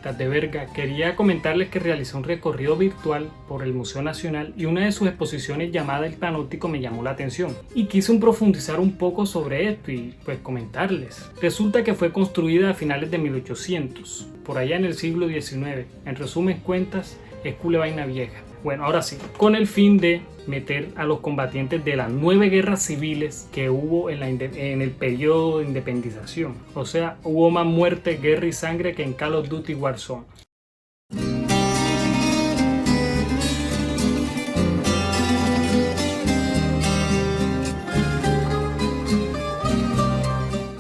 Bolitas de Verga, quería comentarles que realicé un recorrido virtual por el Museo Nacional y una de sus exposiciones llamada El Panóptico me llamó la atención y quise profundizar un poco sobre esto y pues comentarles. Resulta que fue construida a finales de 1800, por allá en el siglo XIX. En resumen cuentas, es cule vaina vieja. Bueno, ahora sí, con el fin de meter a los combatientes de las 9 guerras civiles que hubo en el periodo de independización. O sea, hubo más muerte, guerra y sangre que en Call of Duty Warzone.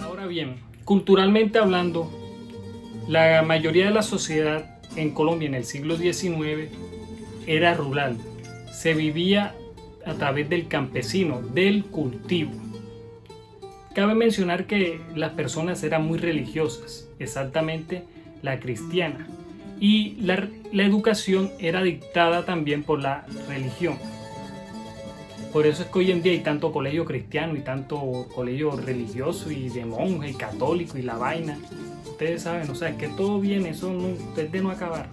Ahora bien, culturalmente hablando, la mayoría de la sociedad en Colombia en el siglo XIX era rural. Se vivía a través del campesino, del cultivo. Cabe mencionar que las personas eran muy religiosas, exactamente la cristiana, y la educación era dictada también por la religión. Por eso es que hoy en día hay tanto colegio cristiano y tanto colegio religioso y de monje y católico y la vaina. Ustedes saben, o sea, es que todo viene, eso no, es de no acabar.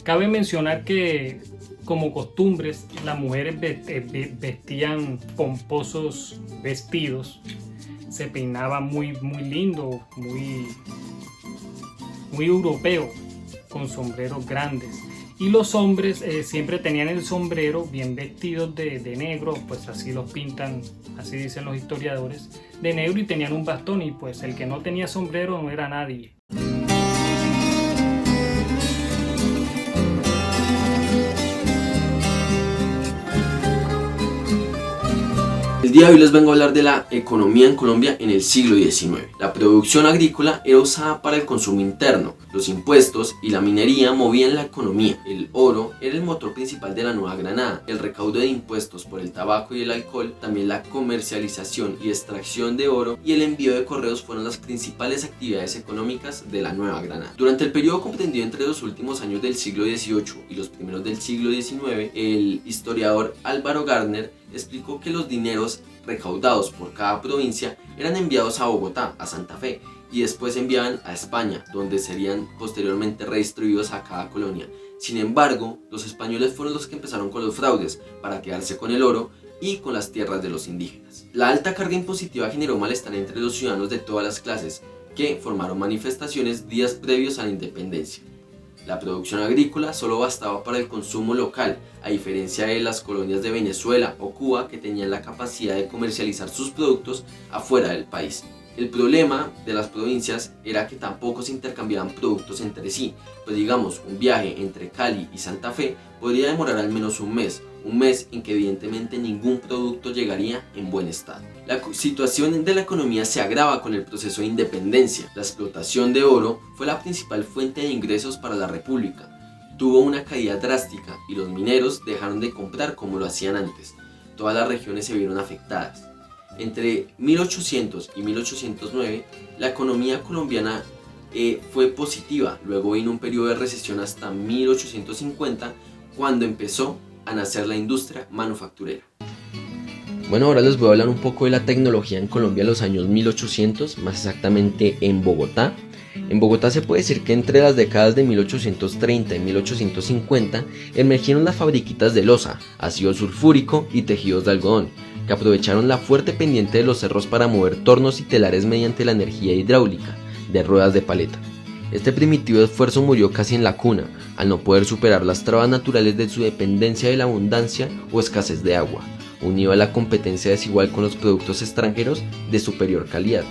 Cabe mencionar que, como costumbres, las mujeres vestían pomposos vestidos, se peinaban muy lindo, muy europeo, con sombreros grandes. Y los hombres siempre tenían el sombrero bien vestidos de negro, pues así los pintan, así dicen los historiadores, de negro, y tenían un bastón, y pues el que no tenía sombrero no era nadie. El día de hoy les vengo a hablar de la economía en Colombia en el siglo XIX. La producción agrícola era usada para el consumo interno, los impuestos y la minería movían la economía. El oro era el motor principal de la Nueva Granada, el recaudo de impuestos por el tabaco y el alcohol, también la comercialización y extracción de oro y el envío de correos fueron las principales actividades económicas de la Nueva Granada. Durante el periodo comprendido entre los últimos años del siglo XVIII y los primeros del siglo XIX, el historiador Álvaro Gardner explicó que los dineros recaudados por cada provincia eran enviados a Bogotá, a Santa Fe, y después enviaban a España, donde serían posteriormente redistribuidos a cada colonia. Sin embargo, los españoles fueron los que empezaron con los fraudes para quedarse con el oro y con las tierras de los indígenas. La alta carga impositiva generó malestar entre los ciudadanos de todas las clases, que formaron manifestaciones días previos a la independencia. La producción agrícola solo bastaba para el consumo local, a diferencia de las colonias de Venezuela o Cuba que tenían la capacidad de comercializar sus productos afuera del país. El problema de las provincias era que tampoco se intercambiaban productos entre sí, pues digamos, un viaje entre Cali y Santa Fe podría demorar al menos un mes en que evidentemente ningún producto llegaría en buen estado. La situación de la economía se agrava con el proceso de independencia. La explotación de oro fue la principal fuente de ingresos para la república. Tuvo una caída drástica y los mineros dejaron de comprar como lo hacían antes. Todas las regiones se vieron afectadas. Entre 1800 y 1809 la economía colombiana fue positiva, luego vino un periodo de recesión hasta 1850 cuando empezó a nacer la industria manufacturera. Bueno, ahora les voy a hablar un poco de la tecnología en Colombia en los años 1800, más exactamente en Bogotá. En Bogotá se puede decir que entre las décadas de 1830 y 1850 emergieron las fabriquitas de loza, ácido sulfúrico y tejidos de algodón, que aprovecharon la fuerte pendiente de los cerros para mover tornos y telares mediante la energía hidráulica de ruedas de paleta. Este primitivo esfuerzo murió casi en la cuna, al no poder superar las trabas naturales de su dependencia de la abundancia o escasez de agua, unido a la competencia desigual con los productos extranjeros de superior calidad.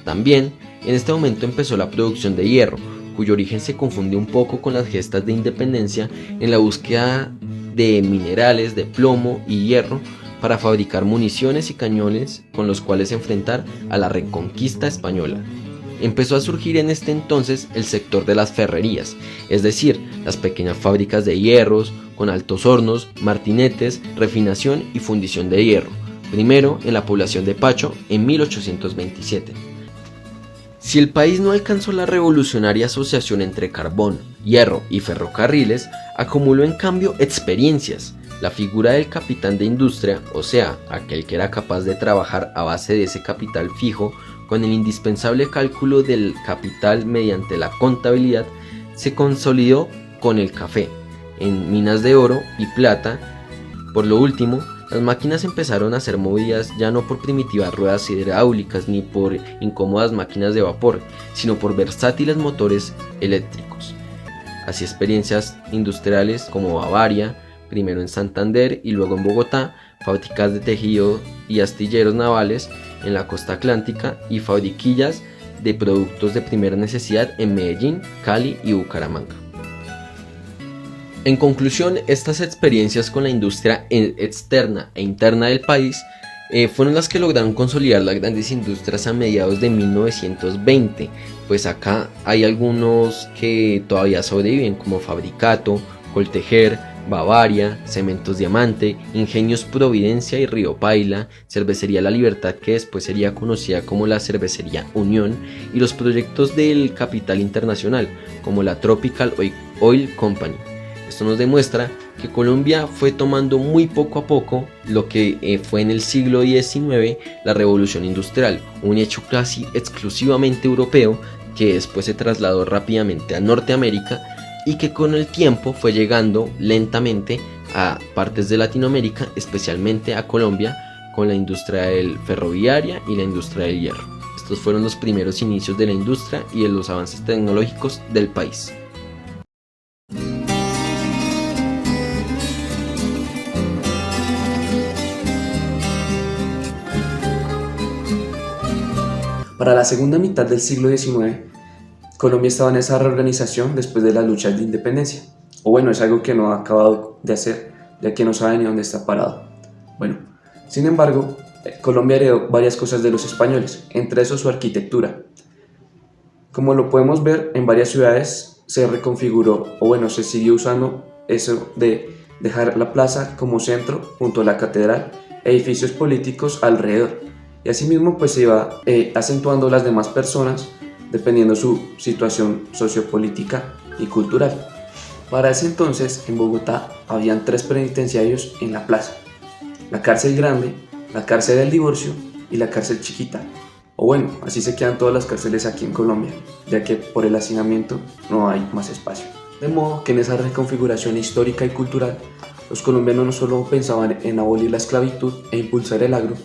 También, en este momento empezó la producción de hierro, cuyo origen se confunde un poco con las gestas de independencia en la búsqueda de minerales de plomo y hierro para fabricar municiones y cañones con los cuales enfrentar a la reconquista española. Empezó a surgir en este entonces el sector de las ferrerías, es decir, las pequeñas fábricas de hierros, con altos hornos, martinetes, refinación y fundición de hierro, primero en la población de Pacho en 1827. Si el país no alcanzó la revolucionaria asociación entre carbón, hierro y ferrocarriles, acumuló en cambio experiencias. La figura del capitán de industria, o sea, aquel que era capaz de trabajar a base de ese capital fijo, Con el indispensable cálculo del capital mediante la contabilidad, se consolidó con el café, en minas de oro y plata. Por lo último, las máquinas empezaron a ser movidas ya no por primitivas ruedas hidráulicas ni por incómodas máquinas de vapor, sino por versátiles motores eléctricos. Así experiencias industriales como Bavaria, primero en Santander y luego en Bogotá, fábricas de tejido y astilleros navales en la costa atlántica y fabriquillas de productos de primera necesidad en Medellín, Cali y Bucaramanga. En conclusión, estas experiencias con la industria externa e interna del país fueron las que lograron consolidar las grandes industrias a mediados de 1920, pues acá hay algunos que todavía sobreviven como Fabricato, Coltejer, Bavaria, Cementos Diamante, Ingenios Providencia y Río Paila, Cervecería La Libertad, que después sería conocida como la Cervecería Unión, y los proyectos del capital internacional como la Tropical Oil Company. Esto nos demuestra que Colombia fue tomando muy poco a poco lo que fue en el siglo XIX la revolución industrial, un hecho casi exclusivamente europeo que después se trasladó rápidamente a Norteamérica y que con el tiempo fue llegando lentamente a partes de Latinoamérica, especialmente a Colombia, con la industria ferroviaria y la industria del hierro. Estos fueron los primeros inicios de la industria y de los avances tecnológicos del país. Para la segunda mitad del siglo XIX, Colombia estaba en esa reorganización después de las luchas de independencia. O bueno, es algo que no ha acabado de hacer, ya que no sabe ni dónde está parado. Bueno, sin embargo, Colombia heredó varias cosas de los españoles, entre eso su arquitectura. Como lo podemos ver, en varias ciudades se reconfiguró, o bueno, se siguió usando eso de dejar la plaza como centro junto a la catedral, edificios políticos alrededor. Y asimismo pues se iba acentuando las demás personas dependiendo su situación sociopolítica y cultural. Para ese entonces en Bogotá habían 3 penitenciarios en la plaza: la cárcel grande, la cárcel del divorcio y la cárcel chiquita. O bueno, así se quedan todas las cárceles aquí en Colombia, ya que por el hacinamiento no hay más espacio. De modo que en esa reconfiguración histórica y cultural, los colombianos no solo pensaban en abolir la esclavitud e impulsar el agro,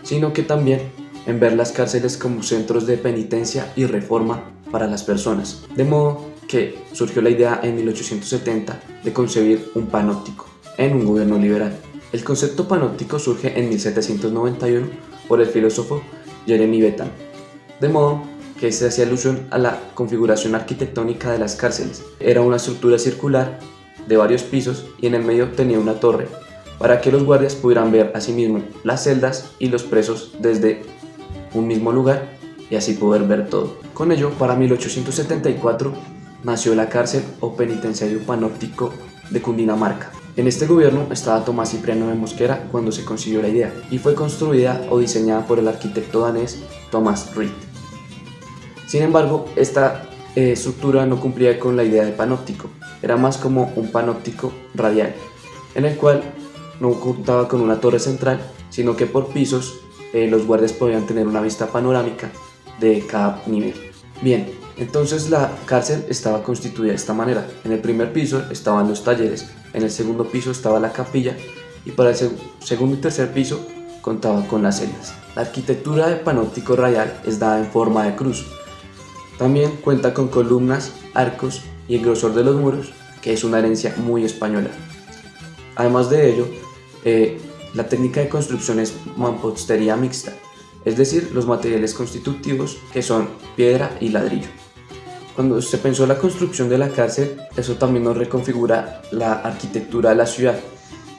sino que también en ver las cárceles como centros de penitencia y reforma para las personas. De modo que surgió la idea en 1870 de concebir un panóptico en un gobierno liberal. El concepto panóptico surge en 1791 por el filósofo Jeremy Bentham, de modo que se hacía alusión a la configuración arquitectónica de las cárceles. Era una estructura circular de varios pisos y en el medio tenía una torre para que los guardias pudieran ver asimismo las celdas y los presos desde un mismo lugar y así poder ver todo. Con ello, para 1874 nació la cárcel o penitenciario panóptico de Cundinamarca. En este gobierno estaba Tomás Cipriano de Mosquera cuando se concibió la idea y fue construida o diseñada por el arquitecto danés Thomas Reed. Sin embargo, esta estructura no cumplía con la idea de panóptico, era más como un panóptico radial, en el cual no contaba con una torre central, sino que por pisos los guardias podían tener una vista panorámica de cada nivel. Bien, entonces la cárcel estaba constituida de esta manera. En el primer piso estaban los talleres, en el segundo piso estaba la capilla y para el segundo y tercer piso contaba con las celdas. La arquitectura del panóptico radial es dada en forma de cruz. También cuenta con columnas, arcos y el grosor de los muros, que es una herencia muy española. Además de ello, la técnica de construcción es mampostería mixta, es decir, los materiales constitutivos que son piedra y ladrillo. Cuando se pensó la construcción de la cárcel, eso también nos reconfigura la arquitectura de la ciudad.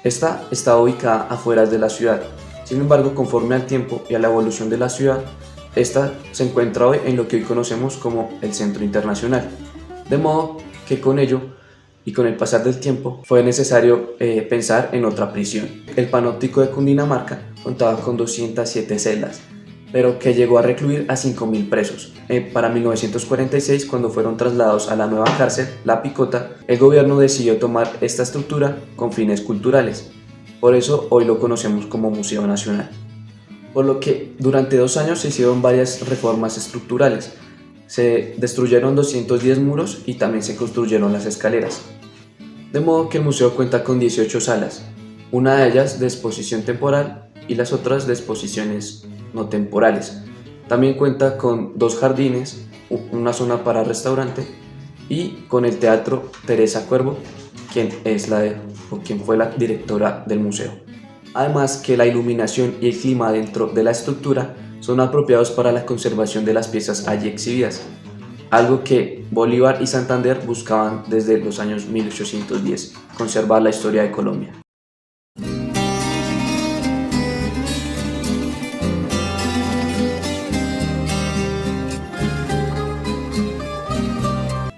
Esta está ubicada afuera de la ciudad. Sin embargo, conforme al tiempo y a la evolución de la ciudad, esta se encuentra hoy en lo que hoy conocemos como el Centro Internacional. De modo que con ello y con el pasar del tiempo fue necesario pensar en otra prisión. El panóptico de Cundinamarca contaba con 207 celdas, pero que llegó a recluir a 5.000 presos. Para 1946, cuando fueron trasladados a la nueva cárcel, La Picota, el gobierno decidió tomar esta estructura con fines culturales. Por eso hoy lo conocemos como Museo Nacional. por lo que durante 2 años se hicieron varias reformas estructurales. Se destruyeron 210 muros y también se construyeron las escaleras. De modo que el museo cuenta con 18 salas, una de ellas de exposición temporal y las otras de exposiciones no temporales. También cuenta con 2 jardines, una zona para restaurante y con el Teatro Teresa Cuervo, quien fue la directora del museo. Además que la iluminación y el clima dentro de la estructura son apropiados para la conservación de las piezas allí exhibidas, algo que Bolívar y Santander buscaban desde los años 1810, conservar la historia de Colombia.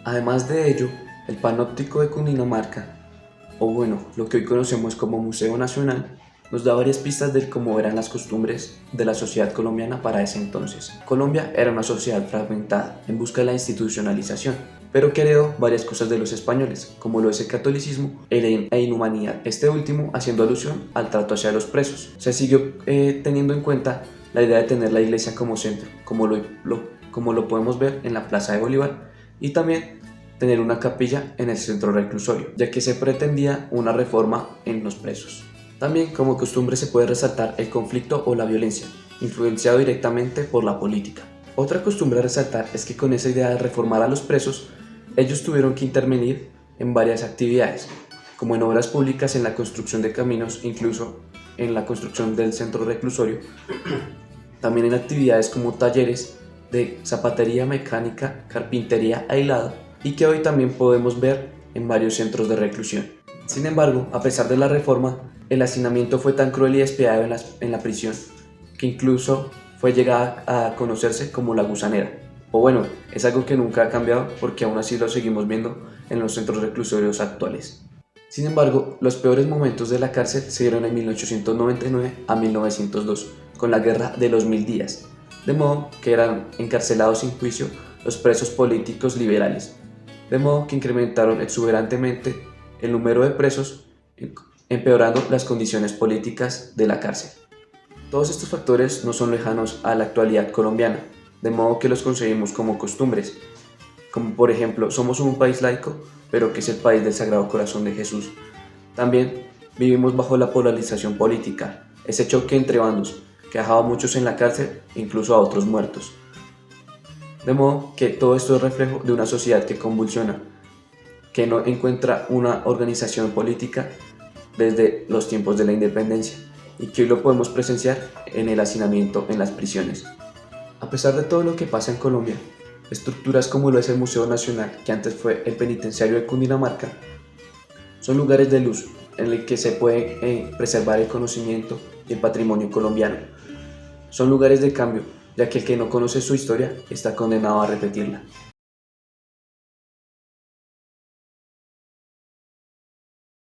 Además de ello, el Panóptico de Cundinamarca, o bueno, lo que hoy conocemos como Museo Nacional, nos da varias pistas de cómo eran las costumbres de la sociedad colombiana para ese entonces. Colombia era una sociedad fragmentada en busca de la institucionalización, pero que heredó varias cosas de los españoles, como lo es el catolicismo e inhumanidad, este último haciendo alusión al trato hacia los presos. Se siguió teniendo en cuenta la idea de tener la iglesia como centro, como lo podemos ver en la Plaza de Bolívar, y también tener una capilla en el centro reclusorio, ya que se pretendía una reforma en los presos. También como costumbre se puede resaltar el conflicto o la violencia, influenciado directamente por la política. Otra costumbre a resaltar es que con esa idea de reformar a los presos, ellos tuvieron que intervenir en varias actividades, como en obras públicas, en la construcción de caminos, incluso en la construcción del centro reclusorio, también en actividades como talleres de zapatería, mecánica, carpintería e hilado, y que hoy también podemos ver en varios centros de reclusión. Sin embargo, a pesar de la reforma, el hacinamiento fue tan cruel y despiadado en la prisión que incluso fue llegada a conocerse como la gusanera. O bueno, es algo que nunca ha cambiado porque aún así lo seguimos viendo en los centros reclusorios actuales. Sin embargo, los peores momentos de la cárcel se dieron en 1899 a 1902, con la Guerra de los 1000 días, de modo que eran encarcelados sin juicio los presos políticos liberales, de modo que incrementaron exuberantemente el número de presos, empeorando las condiciones políticas de la cárcel. Todos estos factores no son lejanos a la actualidad colombiana, de modo que los concebimos como costumbres, como por ejemplo, somos un país laico, pero que es el país del Sagrado Corazón de Jesús. También vivimos bajo la polarización política, ese choque entre bandos, que dejaba a muchos en la cárcel e incluso a otros muertos. De modo que todo esto es reflejo de una sociedad que convulsiona, que no encuentra una organización política desde los tiempos de la independencia, y que hoy lo podemos presenciar en el hacinamiento en las prisiones. A pesar de todo lo que pasa en Colombia, estructuras como lo es el Museo Nacional, que antes fue el Penitenciario de Cundinamarca, son lugares de luz en el que se puede preservar el conocimiento y el patrimonio colombiano. Son lugares de cambio, ya que el que no conoce su historia está condenado a repetirla.